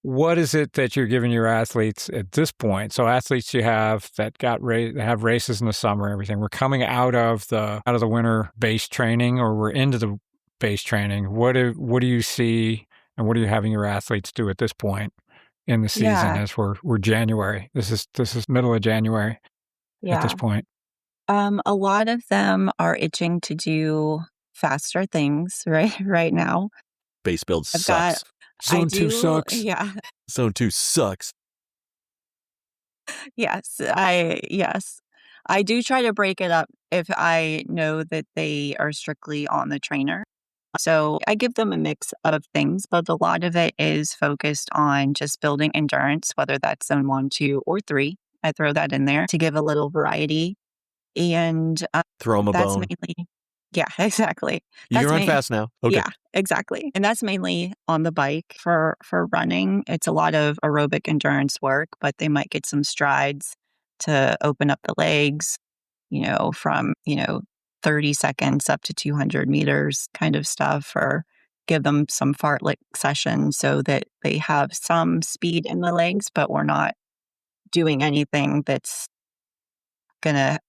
What is it that you're giving your athletes at this point? So athletes you have that have races in the summer, everything. We're coming out of the winter base training, or we're into the base training. What do you see, and what are you having your athletes do at this point in the season? Yeah. As we're January. This is middle of January at this Yeah. point. A lot of them are itching to do faster things right now. Base build I've got, sucks. Zone 2 sucks. Yeah. Zone 2 sucks. Yes. I do try to break it up if I know that they are strictly on the trainer. So I give them a mix of things, but a lot of it is focused on just building endurance, whether that's zone 1, 2, or 3. I throw that in there to give a little variety. And Throw them a that's bone. mainly, yeah, exactly. You can That's run fast now. Okay. Yeah, exactly. And that's mainly on the bike. For running, it's a lot of aerobic endurance work, but they might get some strides to open up the legs, from, 30 seconds up to 200 meters kind of stuff, or give them some fartlek sessions so that they have some speed in the legs, but we're not doing anything that's gonna,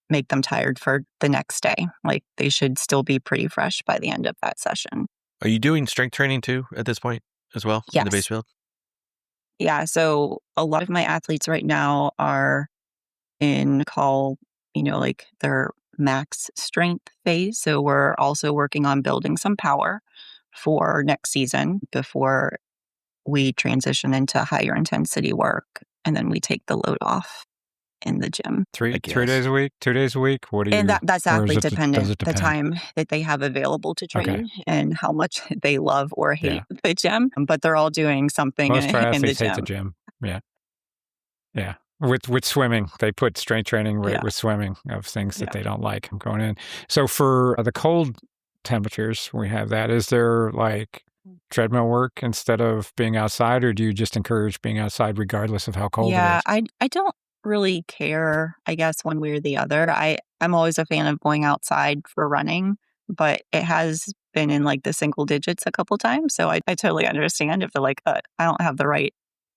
make them tired for the next day. Like, they should still be pretty fresh by the end of that session. Are you doing strength training too at this point as well in the base Yes. field? Yeah. So a lot of my athletes right now are in like their max strength phase. So we're also working on building some power for next season before we transition into higher intensity work. And then we take the load off in the gym. 3 guess. days a week, 2 days a week. What do you? And that's or is athlete it- dependent, does it the depend? time that they have available to train Okay. and how much they love or hate Yeah. the gym. But they're all doing something Most in the triathletes hate the gym. gym. Yeah. With swimming, they put strength training right Yeah. with swimming of things that Yeah. they don't like going in. So for the cold temperatures, we have that. Is there like treadmill work instead of being outside, or do you just encourage being outside regardless of how cold it Yeah, is? I don't really care, I guess, one way or the other. I'm always a fan of going outside for running, but it has been in like the single digits a couple times. So I totally understand if they're like, I don't have the right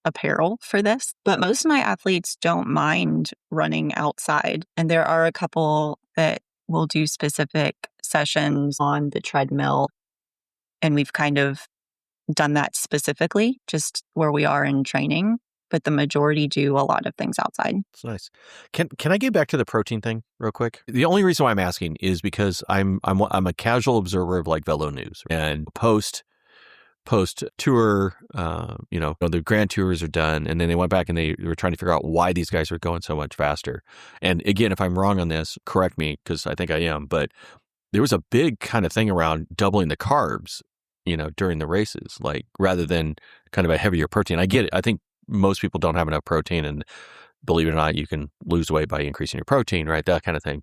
apparel for this. But most of my athletes don't mind running outside. And there are a couple that will do specific sessions on the treadmill. And we've kind of done that specifically just where we are in training. But the majority do a lot of things outside. It's nice. Can I get back to the protein thing real quick? The only reason why I'm asking is because I'm a casual observer of like Velo News, and post tour, the grand tours are done, and then they went back and they were trying to figure out why these guys were going so much faster. And again, if I'm wrong on this, correct me, because I think I am. But there was a big kind of thing around doubling the carbs, during the races, like rather than kind of a heavier protein. I get it. I think most people don't have enough protein, and believe it or not, you can lose weight by increasing your protein, right? That kind of thing.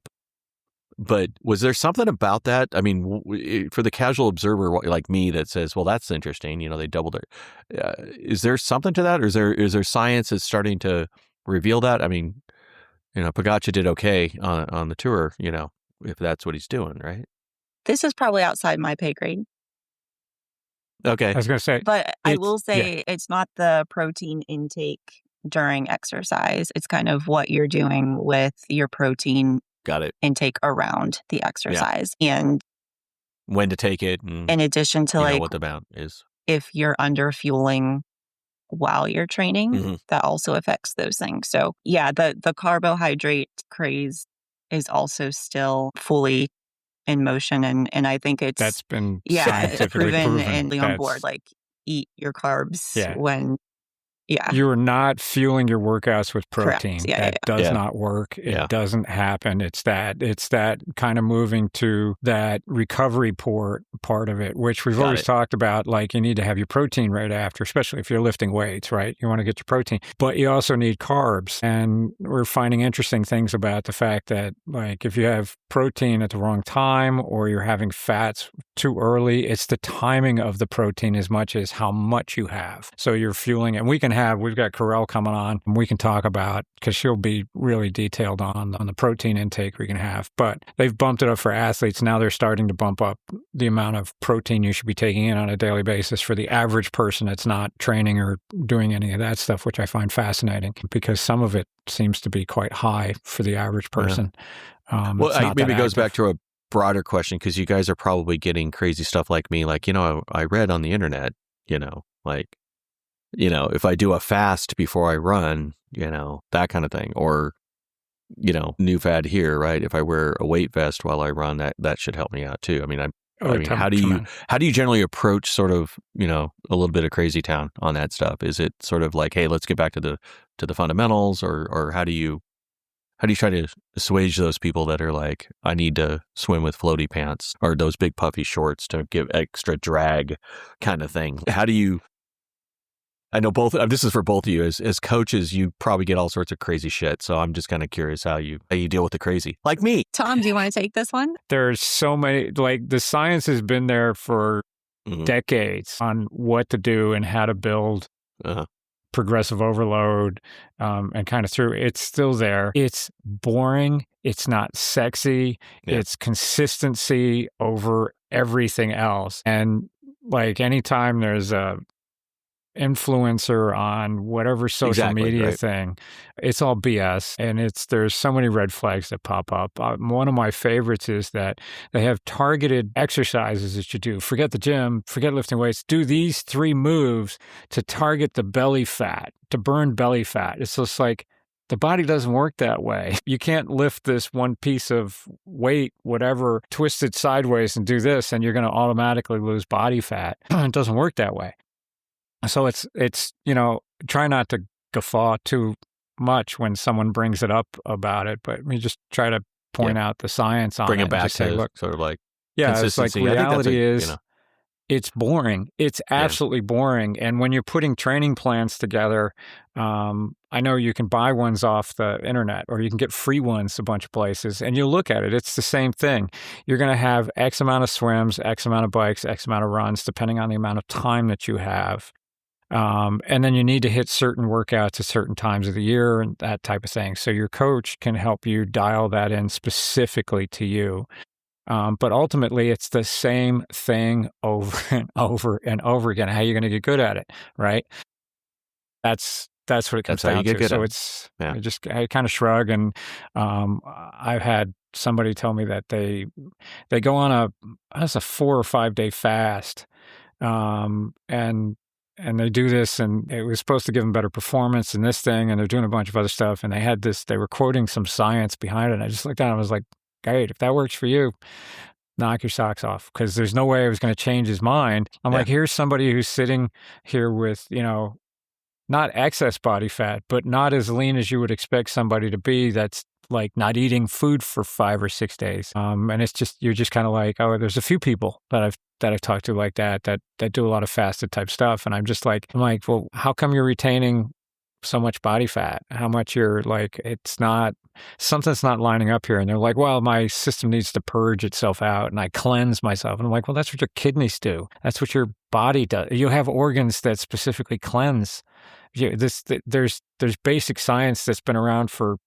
But was there something about that? I mean, for the casual observer like me that says, well, that's interesting, they doubled it. Is there something to that? Or is there science that's starting to reveal that? I mean, Pogacar did okay on the tour, if that's what he's doing, right? This is probably outside my pay grade. Okay. I was going to say, But I will say it's not the protein intake during exercise. It's kind of what you're doing with your protein Got it. intake around the exercise. And when to take it, and in addition to what the amount is. If you're under fueling while you're training, Mhm. that also affects those things. So yeah, the carbohydrate craze is also still fully in motion, and I think it's that's been scientifically proven and and on board. Like, eat your carbs when Yeah. You are not fueling your workouts with Correct. protein. Yeah, That yeah. does not work. It doesn't happen. It's that kind of moving to that recovery part of it, which we've always talked about. Like, you need to have your protein right after, especially if you're lifting weights, right? You want to get your protein, but you also need carbs. And we're finding interesting things about the fact that, like, if you have protein at the wrong time or you're having fats too early, it's the timing of the protein as much as how much you have. So you're fueling it. And we've got Corel coming on, and we can talk about, because she'll be really detailed on the protein intake we can have. But they've bumped it up for athletes. Now they're starting to bump up the amount of protein you should be taking in on a daily basis for the average person that's not training or doing any of that stuff, which I find fascinating because some of it seems to be quite high for the average person. Well, maybe it goes back to a broader question, because you guys are probably getting crazy stuff like me. Like, I read on the internet, if I do a fast before I run, that kind of thing. Or, new fad here, right? If I wear a weight vest while I run, that should help me out too. I mean, how do you generally approach sort of, a little bit of crazy town on that stuff? Is it sort of like, hey, let's get back to the fundamentals, or how do you try to assuage those people that are like, I need to swim with floaty pants or those big puffy shorts to give extra drag kind of thing? How do you, I know this is for both of you as coaches, you probably get all sorts of crazy shit. So I'm just kind of curious how you deal with the crazy, like me. Tom, do you want to take this one? There's so many, like, the science has been there for decades on what to do and how to build progressive overload, and kind of through. It's still there. It's boring. It's not sexy. Yeah. It's consistency over everything else. And like, anytime there's a influencer on whatever social media thing, it's all BS. And there's so many red flags that pop up. One of my favorites is that they have targeted exercises that you do. Forget the gym, forget lifting weights. Do these 3 moves to target the belly fat, to burn belly fat. It's just like, the body doesn't work that way. You can't lift this one piece of weight, whatever, twist it sideways and do this, and you're going to automatically lose body fat. It doesn't work that way. So it's try not to guffaw too much when someone brings it up about it, but we just try to point out the science on it. Bring it back to say, look, sort of like consistency. It's like, reality is it's boring. It's absolutely boring. And when you're putting training plans together, I know you can buy ones off the internet or you can get free ones a bunch of places, and you look at it, it's the same thing. You're going to have X amount of swims, X amount of bikes, X amount of runs, depending on the amount of time that you have. And then you need to hit certain workouts at certain times of the year and that type of thing. So your coach can help you dial that in specifically to you. But ultimately, it's the same thing over and over and over again. How are you going to get good at it, right? That's what it comes down to. So I kind of shrug, and I've had somebody tell me that they go on a 4 or 5 day fast, and they do this, and it was supposed to give them better performance and this thing, and they're doing a bunch of other stuff, and they were quoting some science behind it, and I just looked at it and I was like, great, if that works for you, knock your socks off, because there's no way I was going to change his mind. I'm like, here's somebody who's sitting here with, not excess body fat, but not as lean as you would expect somebody to be that's like not eating food for 5 or 6 days. And it's just, you're just kind of like, oh, there's a few people that I've talked to like that do a lot of fasted type stuff. And I'm like, well, how come you're retaining so much body fat? How much you're like, something's not lining up here. And they're like, well, my system needs to purge itself out and I cleanse myself. And I'm like, well, that's what your kidneys do. That's what your body does. You have organs that specifically cleanse. There's basic science that's been around for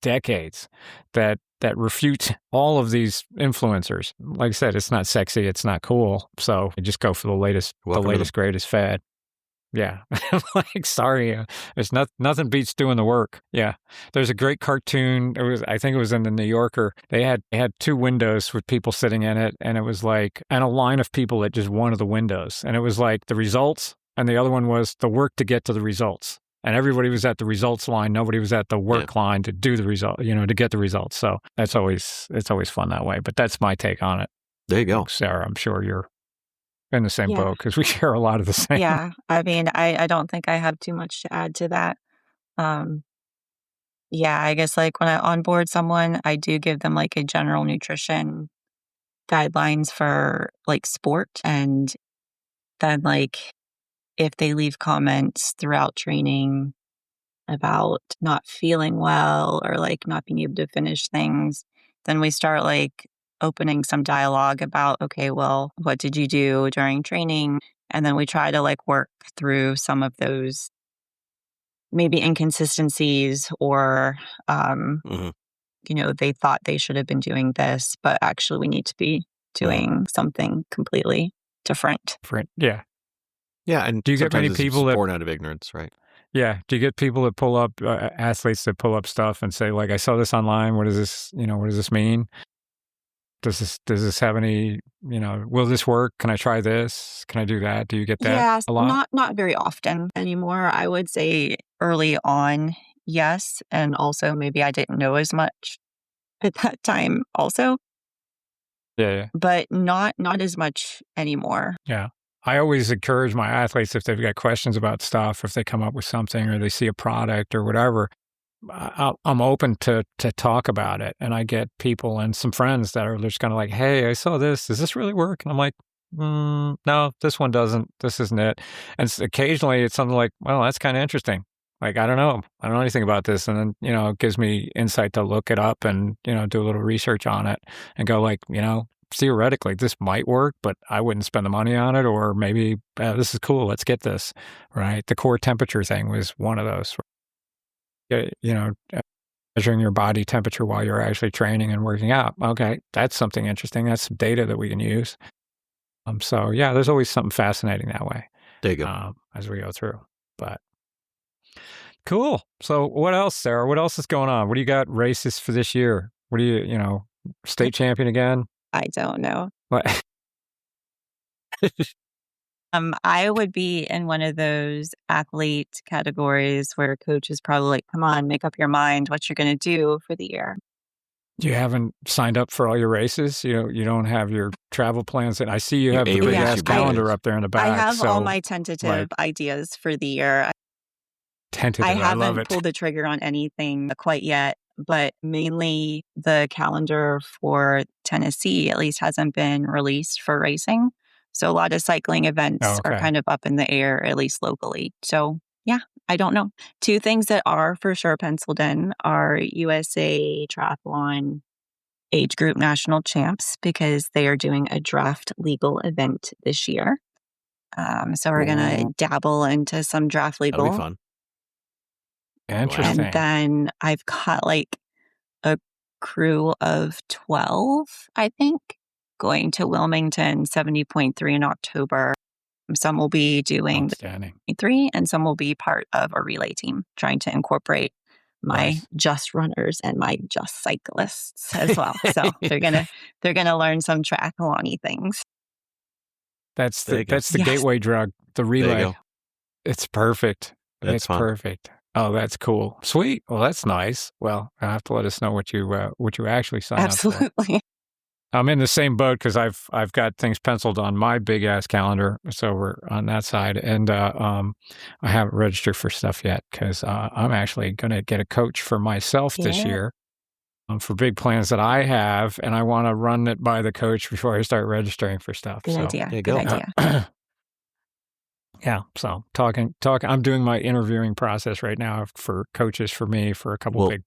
decades that refute all of these influencers. Like I said, it's not sexy, it's not cool. So I just go for the latest, greatest fad. Yeah. Like, sorry, there's nothing beats doing the work. Yeah. There's a great cartoon. I think it was in the New Yorker. They had 2 windows with people sitting in it, and it was like, and a line of people at just one of the windows. And it was like the results, and the other one was the work to get to the results. And everybody was at the results line. Nobody was at the work line to do the result, to get the results. So it's always fun that way. But that's my take on it. There you go. Sarah, I'm sure you're in the same Yeah. boat because we share a lot of the same. Yeah. I mean, I don't think I have too much to add to that. Um, yeah, I guess like when I onboard someone, I do give them like a general nutrition guidelines for like sport. And then like if they leave comments throughout training about not feeling well or like not being able to finish things, then we start like opening some dialogue about, okay, well, what did you do during training? And then we try to like work through some of those maybe inconsistencies or, Mhm. they thought they should have been doing this, but actually we need to be doing something completely different. Yeah. Yeah, and Do you get sometimes many it's people that born out of ignorance, right? Yeah. Do you get people that pull up athletes that pull up stuff and say, like, I saw this online. What does this, what does this mean? Does this have any, will this work? Can I try this? Can I do that? Do you get that Yes, a lot? not very often anymore. I would say early on, yes, and also maybe I didn't know as much at that time also, Yeah. but not as much anymore. Yeah. I always encourage my athletes if they've got questions about stuff, if they come up with something or they see a product or whatever, I'm open to talk about it. And I get people and some friends that are just kind of like, hey, I saw this. Does this really work? And I'm like, no, this one doesn't. This isn't it. And occasionally it's something like, well, that's kind of interesting. Like, I don't know. I don't know anything about this. And then, it gives me insight to look it up and, do a little research on it and go like, theoretically, this might work, but I wouldn't spend the money on it. Or maybe this is cool. Let's get this, right? The core temperature thing was one of those. Measuring your body temperature while you're actually training and working out. Okay, that's something interesting. That's some data that we can use. So yeah, there's always something fascinating that way. There you go. As we go through. But cool. So what else, Sarah? What else is going on? What do you got races for this year? What do you, state champion again? I don't know. What? I would be in one of those athlete categories where a coach is probably like, come on, make up your mind what you're going to do for the year. You haven't signed up for all your races? You don't have your travel plans? And I see you have the big ass calendar up there in the back. I have all my tentative ideas for the year. Tentative, I I love haven't it. pulled the trigger on anything quite yet, but mainly the calendar for Tennessee at least hasn't been released for racing. So a lot of cycling events are kind of up in the air, at least locally. So yeah, I don't know. Two things that are for sure penciled in are USA Triathlon age group national champs because they are doing a draft legal event this year. So we're going to dabble into some draft legal. That'll be fun. Interesting. And then I've got like a crew of 12, I think, going to Wilmington 70.3 in October. Some will be doing 3 and some will be part of a relay team, trying to incorporate my just runners and my just cyclists as well. So they're gonna learn some triathlon-y things. That's the gateway drug, the relay. It's perfect. It's perfect. Oh, that's cool. Sweet. Well, that's nice. Well, you'll have to let us know what you actually sign up for. Absolutely. I'm in the same boat because I've got things penciled on my big ass calendar, so we're on that side, and I haven't registered for stuff yet because I'm actually going to get a coach for myself this year for big plans that I have, and I want to run it by the coach before I start registering for stuff. Good idea. There you go. Good idea. Yeah, so talking. I'm doing my interviewing process right now for coaches for me for a couple big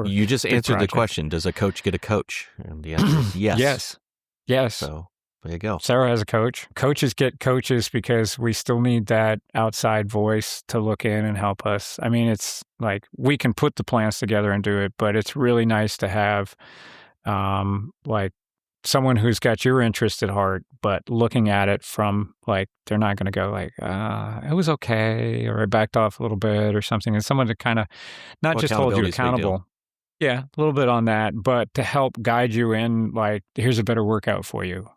you just answered the question. Does a coach get a coach? And the answer is yes. Yes. So there you go. Sarah has a coach. Coaches get coaches because we still need that outside voice to look in and help us. I mean, it's like we can put the plans together and do it, but it's really nice to have like someone who's got your interest at heart, but looking at it from like, they're not going to go like, it was okay, or I backed off a little bit or something. And someone to kind of not just hold you accountable. Yeah, a little bit on that, but to help guide you in like, here's a better workout for you.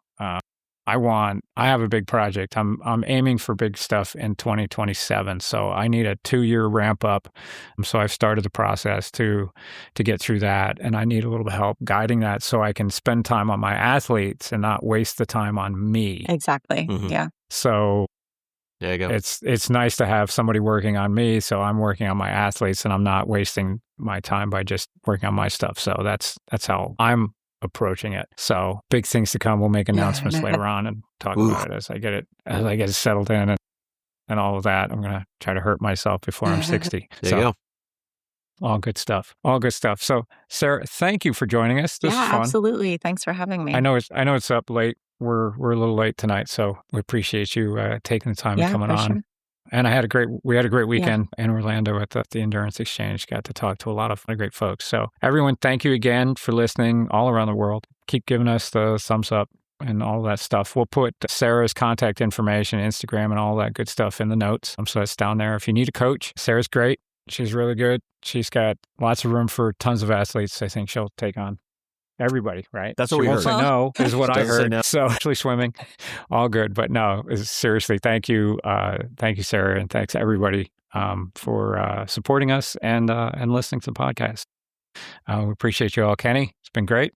I have a big project. I'm aiming for big stuff in 2027. So I need a 2-year ramp up. So I've started the process to get through that. And I need a little bit of help guiding that so I can spend time on my athletes and not waste the time on me. Exactly. Mhm. Yeah. So There you go. it's nice to have somebody working on me. So I'm working on my athletes and I'm not wasting my time by just working on my stuff. So that's how I'm approaching it. So big things to come. We'll make announcements later on and talk about it as I get it settled in and all of that. I'm going to try to hurt myself before I'm 60. There you go. All good stuff. All good stuff. So Sarah, thank you for joining us. This was fun. Absolutely. Thanks for having me. I know it's up late. We're a little late tonight, so we appreciate you taking the time and coming on. Sure. And we had a great weekend in Orlando at the Endurance Exchange. Got to talk to a lot of great folks. So everyone, thank you again for listening all around the world. Keep giving us the thumbs up and all that stuff. We'll put Sarah's contact information, Instagram, and all that good stuff in the notes. So that's down there. If you need a coach, Sarah's great. She's really good. She's got lots of room for tons of athletes. I think she'll take on everybody, right? That's what we heard. She won't say no, is what I Doesn't say heard. no. So actually swimming, all good. But no, seriously, thank you. Thank you, Sarah. And thanks everybody for supporting us and listening to the podcast. We appreciate you all, Kenny. It's been great.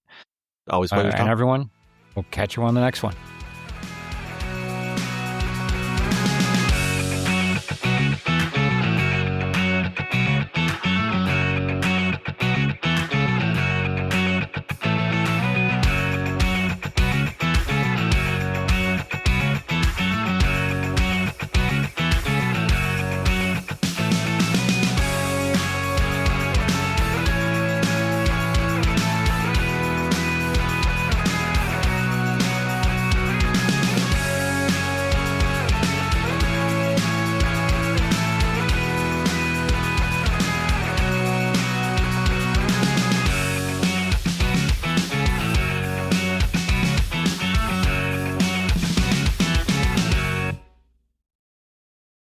Always pleasure. And everyone, we'll catch you on the next one.